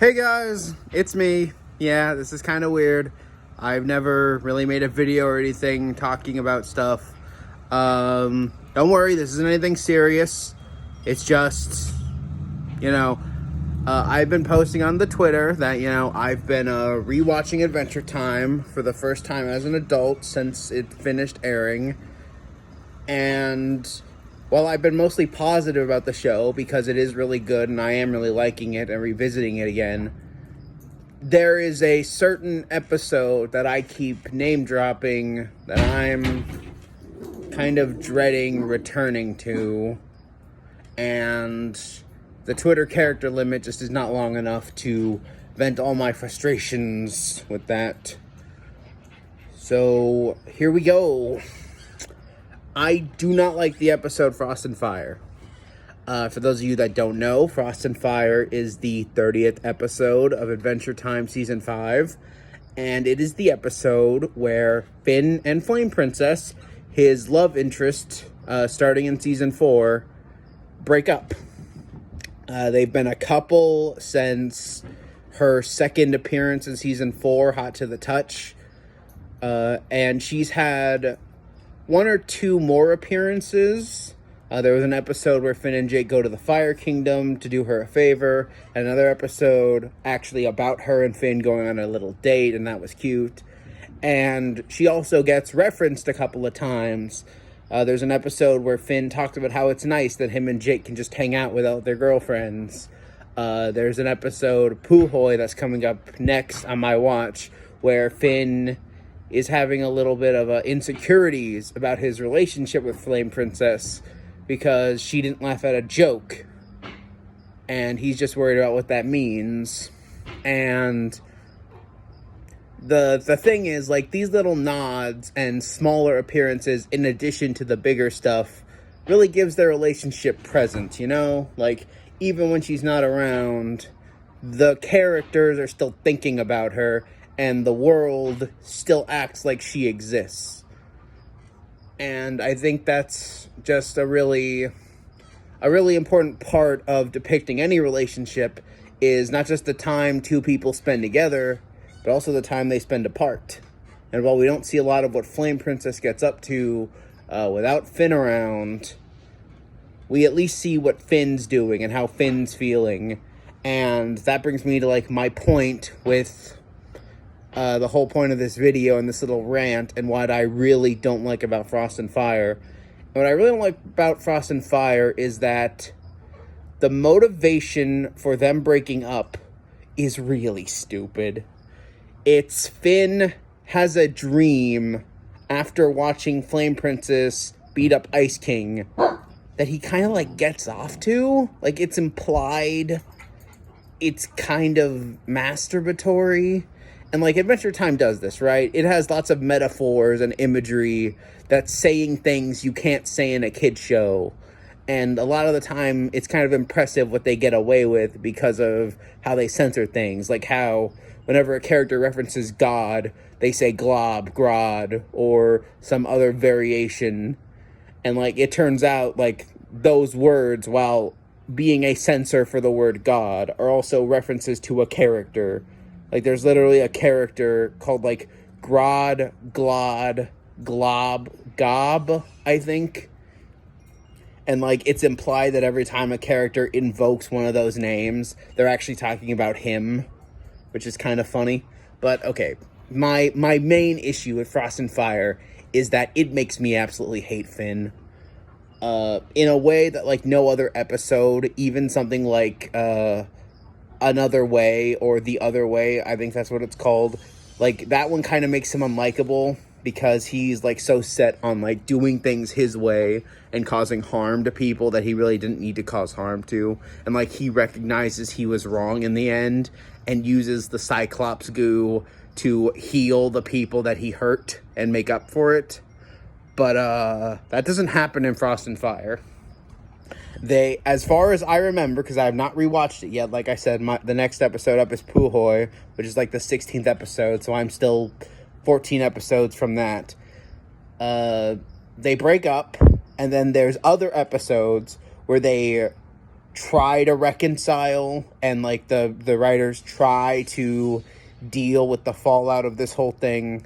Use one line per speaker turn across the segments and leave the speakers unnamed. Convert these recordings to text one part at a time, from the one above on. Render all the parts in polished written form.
Hey guys, it's me. Yeah, this is kind of weird. I've never really made a video or anything talking about stuff. Don't worry, this isn't anything serious. It's just, I've been posting on the Twitter that, I've been rewatching Adventure Time for the first time as an adult since it finished airing. And while I've been mostly positive about the show because it is really good and I am really liking it and revisiting it again, there is a certain episode that I keep name dropping that I'm kind of dreading returning to, and the Twitter character limit just is not long enough to vent all my frustrations with that. So here we go. I do not like the episode Frost and Fire. For those of you that don't know, Frost and Fire is the 30th episode of Adventure Time Season 5. And it is the episode where Finn and Flame Princess, his love interest, starting in Season 4, break up. They've been a couple since her second appearance in Season 4, Hot to the Touch. And she's had one or two more appearances. There was an episode where Finn and Jake go to the Fire Kingdom to do her a favor. And another episode actually about her and Finn going on a little date, and that was cute. And she also gets referenced a couple of times. There's an episode where Finn talks about how it's nice that him and Jake can just hang out without their girlfriends. There's an episode, Puhoy, that's coming up next on my watch, where Finn is having a little bit of insecurities about his relationship with Flame Princess because she didn't laugh at a joke. And he's just worried about what that means. And the thing is, like, these little nods and smaller appearances in addition to the bigger stuff really gives their relationship presence, Like, even when she's not around, the characters are still thinking about her, and the world still acts like she exists. And I think that's just a really important part of depicting any relationship, is not just the time two people spend together, but also the time they spend apart. And while we don't see a lot of what Flame Princess gets up to without Finn around, we at least see what Finn's doing and how Finn's feeling. And that brings me to, like, my point with the whole point of this video and this little rant, and what I really don't like about Frost and Fire. And what I really don't like about Frost and Fire is that the motivation for them breaking up is really stupid. It's Finn has a dream after watching Flame Princess beat up Ice King that he kind of, like, gets off to. Like, it's implied. It's kind of masturbatory. And, like, Adventure Time does this, right? It has lots of metaphors and imagery that's saying things you can't say in a kid's show. And a lot of the time, it's kind of impressive what they get away with because of how they censor things. Like how whenever a character references God, they say glob, grod, or some other variation. And, like, it turns out, like, those words, while being a censor for the word God, are also references to a character. Like, there's literally a character called, like, Grod, Glod, Glob, Gob, I think. And, like, it's implied that every time a character invokes one of those names, they're actually talking about him, which is kind of funny. But, okay, my main issue with Frost and Fire is that it makes me absolutely hate Finn. In a way that, like, no other episode, even something like, Another Way or The Other Way, I think that's what it's called. Like, that one kind of makes him unlikable because he's, like, so set on, like, doing things his way and causing harm to people that he really didn't need to cause harm to. And, like, he recognizes he was wrong in the end and uses the Cyclops goo to heal the people that he hurt and make up for it. But that doesn't happen in Frost and Fire. They, as far as I remember, because I have not rewatched it yet, like I said, the next episode up is Puhoy, which is like the 16th episode, so I'm still 14 episodes from that. They break up, and then there's other episodes where they try to reconcile, and like the writers try to deal with the fallout of this whole thing.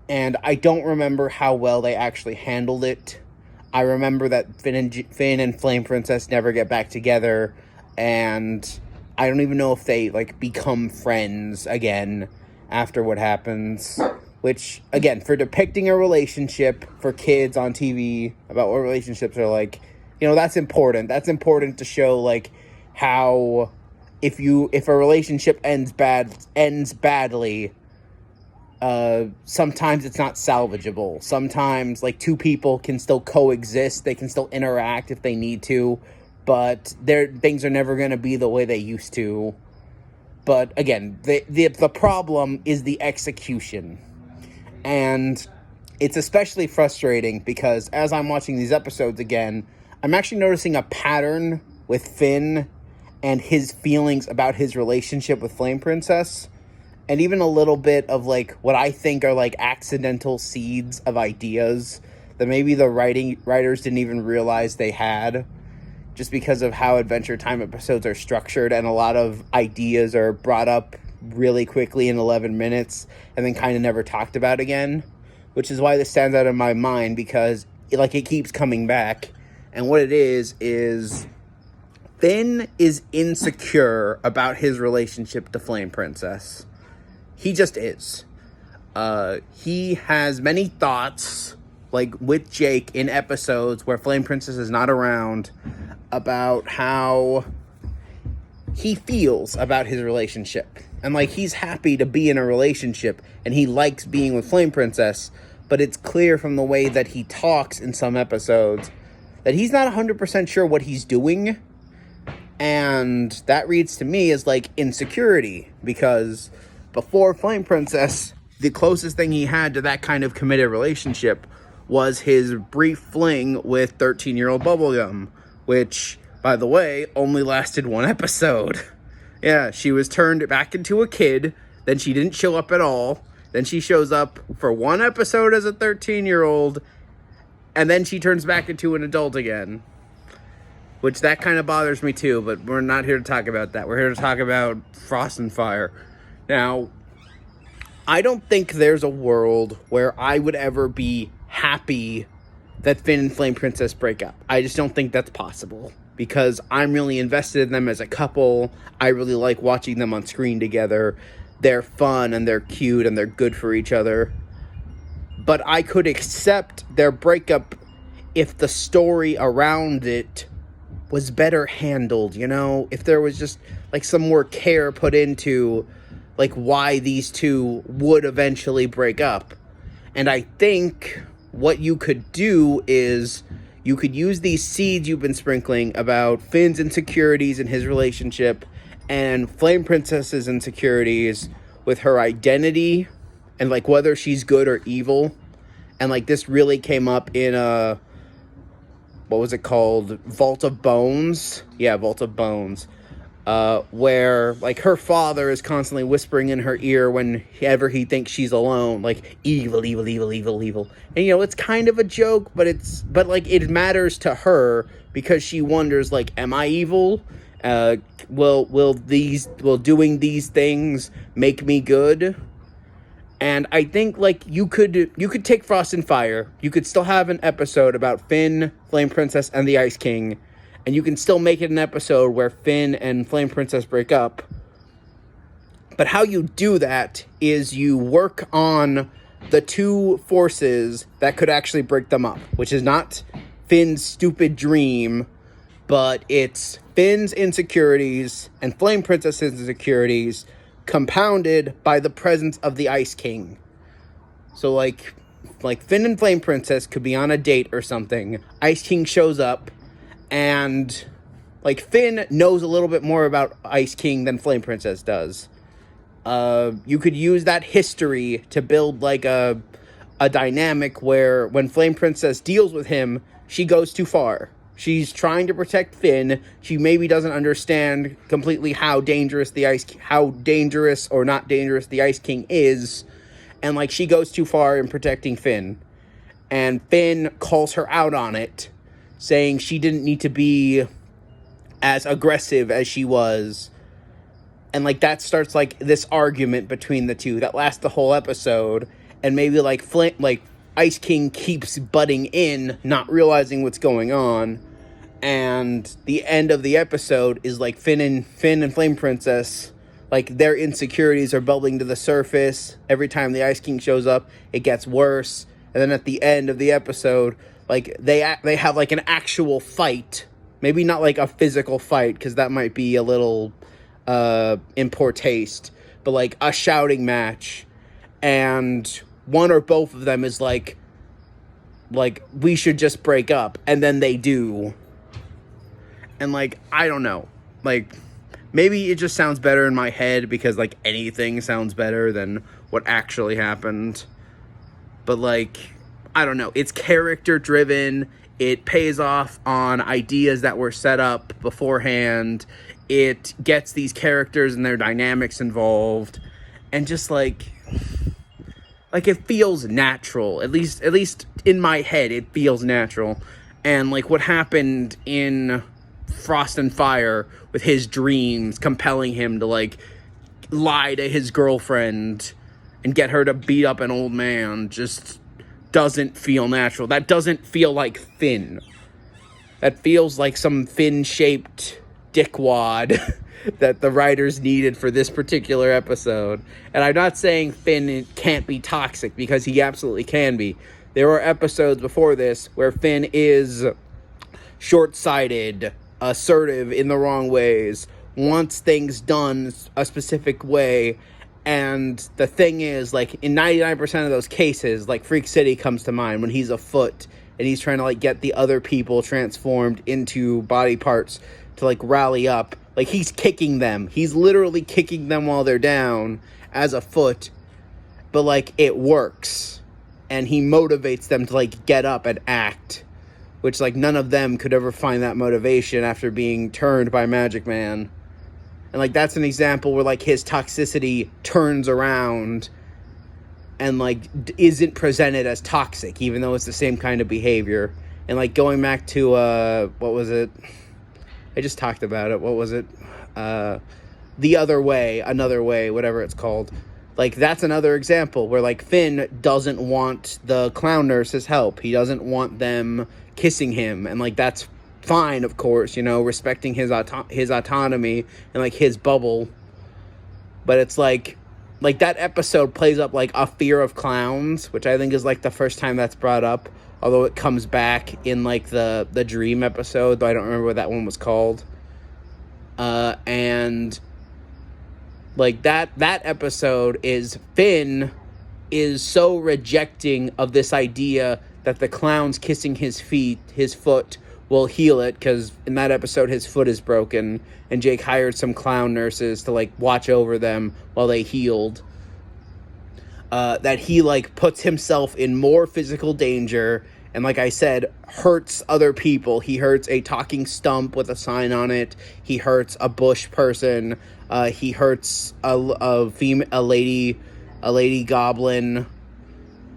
And I don't remember how well they actually handled it. I remember that Finn and Flame Princess never get back together, and I don't even know if they like become friends again after what happens. Which, again, for depicting a relationship for kids on TV about what relationships are like, you know, that's important. That's important to show, like, how if a relationship ends badly, sometimes it's not salvageable. Sometimes, like, two people can still coexist. They can still interact if they need to, but things are never going to be the way they used to. But, again, the problem is the execution. And it's especially frustrating because as I'm watching these episodes again, I'm actually noticing a pattern with Finn and his feelings about his relationship with Flame Princess. And even a little bit of, like, what I think are, like, accidental seeds of ideas that maybe the writers didn't even realize they had. Just because of how Adventure Time episodes are structured, and a lot of ideas are brought up really quickly in 11 minutes and then kind of never talked about again, which is why this stands out in my mind, because it keeps coming back. And what it is Finn is insecure about his relationship to Flame Princess. He just is. He has many thoughts, like with Jake in episodes where Flame Princess is not around, about how he feels about his relationship. And, like, he's happy to be in a relationship, and he likes being with Flame Princess, but it's clear from the way that he talks in some episodes that he's not 100% sure what he's doing, and that reads to me as, like, insecurity, because before Flame Princess, the closest thing he had to that kind of committed relationship was his brief fling with 13-year-old Bubblegum, which, by the way, only lasted one episode. Yeah, she was turned back into a kid, then she didn't show up at all, then she shows up for one episode as a 13-year-old, and then she turns back into an adult again. Which, that kind of bothers me too, but we're not here to talk about that. We're here to talk about Frost and Fire. Now, I don't think there's a world where I would ever be happy that Finn and Flame Princess break up. I just don't think that's possible, because I'm really invested in them as a couple. I really like watching them on screen together. They're fun, and they're cute, and they're good for each other. But I could accept their breakup if the story around it was better handled, you know? If there was just, like, some more care put into, like, why these two would eventually break up. And I think what you could do is you could use these seeds you've been sprinkling about Finn's insecurities in his relationship and Flame Princess's insecurities with her identity and, like, whether she's good or evil. And, like, this really came up in what was it called? Vault of Bones? Yeah, Vault of Bones. Where, like, her father is constantly whispering in her ear whenever he thinks she's alone, like, evil, evil, evil, evil, evil. And, you know, it's kind of a joke, but like, it matters to her because she wonders, like, am I evil? Will doing these things make me good? And I think, like, you could take Frost and Fire. You could still have an episode about Finn, Flame Princess, and the Ice King. And you can still make it an episode where Finn and Flame Princess break up. But how you do that is you work on the two forces that could actually break them up. Which is not Finn's stupid dream, but it's Finn's insecurities and Flame Princess's insecurities compounded by the presence of the Ice King. So, like Finn and Flame Princess could be on a date or something. Ice King shows up. And, like, Finn knows a little bit more about Ice King than Flame Princess does. You could use that history to build, like, a dynamic where when Flame Princess deals with him, she goes too far. She's trying to protect Finn. She maybe doesn't understand completely how dangerous or not dangerous the Ice King is. And, like, she goes too far in protecting Finn. And Finn calls her out on it, saying she didn't need to be as aggressive as she was. And, like, that starts, like, this argument between the two that lasts the whole episode. And maybe, like, Ice King keeps butting in, not realizing what's going on. And the end of the episode is, like, Finn and Flame Princess, like, their insecurities are bubbling to the surface. Every time the Ice King shows up, it gets worse. And then at the end of the episode, like, they have, like, an actual fight. Maybe not, like, a physical fight, because that might be a little in poor taste. But, like, a shouting match. And one or both of them is, like, we should just break up. And then they do. And, like, I don't know. Like, maybe it just sounds better in my head because, like, anything sounds better than what actually happened. But, like, I don't know. It's character-driven. It pays off on ideas that were set up beforehand. It gets these characters and their dynamics involved. And just, like, it feels natural. At least in my head, it feels natural. And, like, what happened in Frost and Fire with his dreams compelling him to, like, lie to his girlfriend and get her to beat up an old man just doesn't feel natural. That doesn't feel like Finn. That feels like some Finn-shaped dickwad that the writers needed for this particular episode. And I'm not saying Finn can't be toxic, because he absolutely can be. There are episodes before this where Finn is short-sighted, assertive in the wrong ways, wants things done a specific way. And the thing is, like, in 99% of those cases, like, Freak City comes to mind when he's afoot and he's trying to, like, get the other people transformed into body parts to, like, rally up. Like, he's kicking them. He's literally kicking them while they're down as a foot. But, like, it works. And he motivates them to, like, get up and act. Which, like, none of them could ever find that motivation after being turned by Magic Man. And, like, that's an example where, like, his toxicity turns around and, like, isn't presented as toxic, even though it's the same kind of behavior. And, like, going back to, what was it? I just talked about it. What was it? The Other Way, Another Way, whatever it's called. Like, that's another example where, like, Finn doesn't want the clown nurse's help. He doesn't want them kissing him. And, like, that's fine, of course, you know, respecting his autonomy and, like, his bubble. But it's like that episode plays up, like, a fear of clowns, which I think is, like, the first time that's brought up, although it comes back in, like, the dream episode, though I don't remember what that one was called. And, like, that episode is Finn is so rejecting of this idea that the clown's kissing his foot will heal it, because in that episode his foot is broken and Jake hired some clown nurses to, like, watch over them while they healed, that he, like, puts himself in more physical danger and, like I said, hurts other people. He hurts a talking stump with a sign on it. He hurts a bush person. He hurts a lady goblin.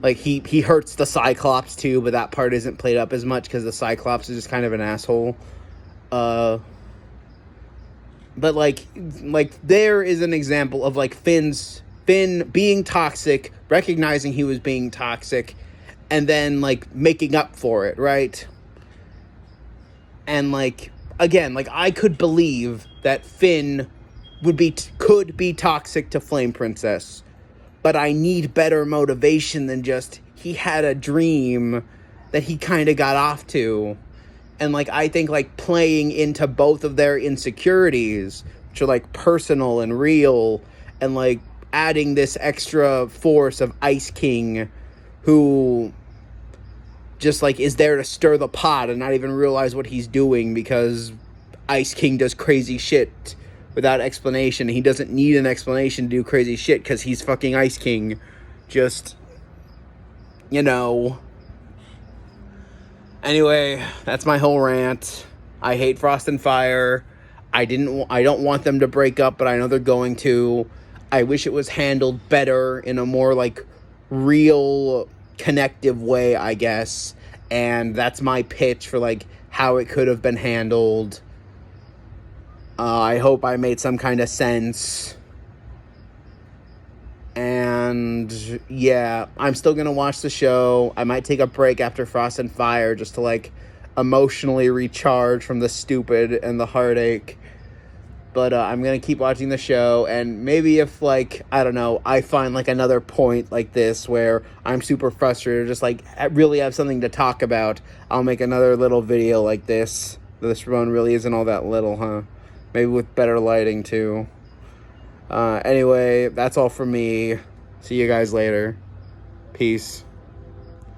Like, he hurts the Cyclops, too, but that part isn't played up as much because the Cyclops is just kind of an asshole. But, like, there is an example of, like, Finn being toxic, recognizing he was being toxic, and then, like, making up for it, right? And, like, again, like, I could believe that Finn could be toxic to Flame Princess. But I need better motivation than just, he had a dream that he kind of got off to. And, like, I think, like, playing into both of their insecurities, which are, like, personal and real, and, like, adding this extra force of Ice King, who just, like, is there to stir the pot and not even realize what he's doing because Ice King does crazy shit without explanation. He doesn't need an explanation to do crazy shit because he's fucking Ice King. Just, you know. Anyway, that's my whole rant. I hate Frost and Fire. I don't want them to break up, but I know they're going to. I wish it was handled better in a more, like, real connective way, I guess. And that's my pitch for, like, how it could have been handled. I hope I made some kind of sense. And yeah, I'm still gonna watch the show. I might take a break after Frost and Fire just to like emotionally recharge from the stupid and the heartache. But I'm gonna keep watching the show, and maybe if, like, I don't know, I find like another point like this where I'm super frustrated, just like I really have something to talk about, I'll make another little video like this. This one really isn't all that little, huh? Maybe with better lighting too. Anyway, that's all from me. See you guys later. Peace.